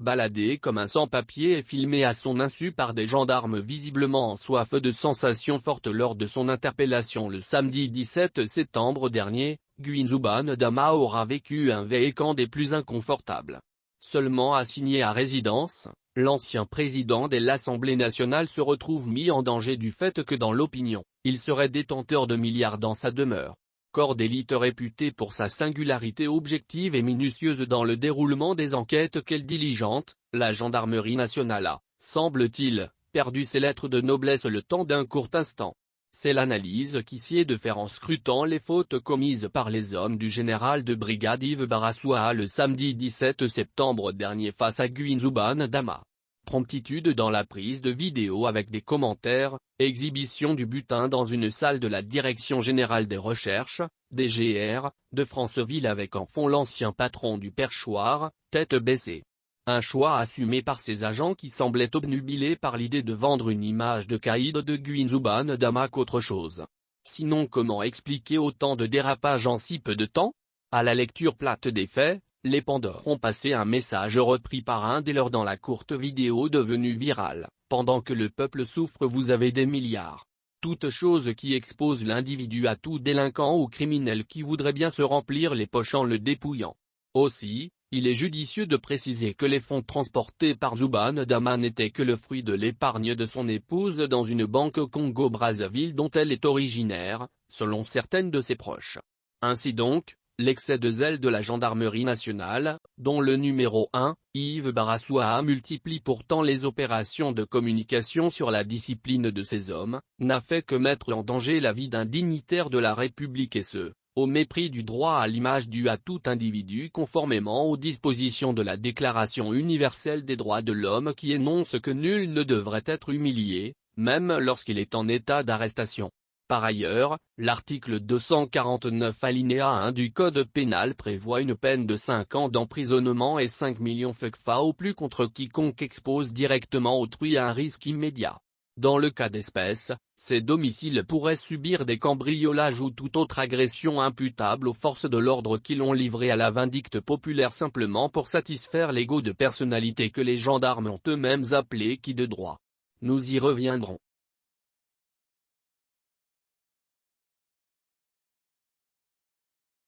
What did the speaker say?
baladé comme un sans-papier et filmé à son insu par des gendarmes visiblement en soif de sensations fortes lors de son interpellation le samedi 17 septembre dernier, Guinzouban Dama aura vécu un vécan des plus inconfortables. Seulement assigné à résidence, l'ancien président de l'Assemblée nationale se retrouve mis en danger du fait que dans l'opinion, il serait détenteur de milliards dans sa demeure. Corps d'élite réputé pour sa singularité objective et minutieuse dans le déroulement des enquêtes qu'elle diligente, la gendarmerie nationale a, semble-t-il, perdu ses lettres de noblesse le temps d'un court instant. C'est l'analyse qui s'y est de faire en scrutant les fautes commises par les hommes du général de brigade Yves Barassoua le samedi 17 septembre dernier face à Guinzouban Dama. Promptitude dans la prise de vidéo avec des commentaires, exhibition du butin dans une salle de la Direction Générale des Recherches, DGR, de Franceville avec en fond l'ancien patron du perchoir, tête baissée. Un choix assumé par ces agents qui semblaient obnubilés par l'idée de vendre une image de caïd de Guinzouban Dama qu'autre chose. Sinon comment expliquer autant de dérapages en si peu de temps? À la lecture plate des faits, les Pandores ont passé un message repris par un des leurs dans la courte vidéo devenue virale. Pendant que le peuple souffre vous avez des milliards. Toute chose qui expose l'individu à tout délinquant ou criminel qui voudrait bien se remplir les poches en le dépouillant. Aussi, il est judicieux de préciser que les fonds transportés par Zouban Dama n'étaient que le fruit de l'épargne de son épouse dans une banque Congo-Brazzaville dont elle est originaire, selon certaines de ses proches. Ainsi donc, l'excès de zèle de la gendarmerie nationale, dont le numéro 1, Yves Barassoua multiplie pourtant les opérations de communication sur la discipline de ces hommes, n'a fait que mettre en danger la vie d'un dignitaire de la République et ce, au mépris du droit à l'image dû à tout individu conformément aux dispositions de la Déclaration universelle des droits de l'homme qui énonce que nul ne devrait être humilié, même lorsqu'il est en état d'arrestation. Par ailleurs, l'article 249 alinéa 1 du Code pénal prévoit une peine de 5 ans d'emprisonnement et 5 millions FCFA au plus contre quiconque expose directement autrui à un risque immédiat. Dans le cas d'espèce, ces domiciles pourraient subir des cambriolages ou toute autre agression imputable aux forces de l'ordre qui l'ont livré à la vindicte populaire simplement pour satisfaire l'ego de personnalité que les gendarmes ont eux-mêmes appelé qui de droit. Nous y reviendrons.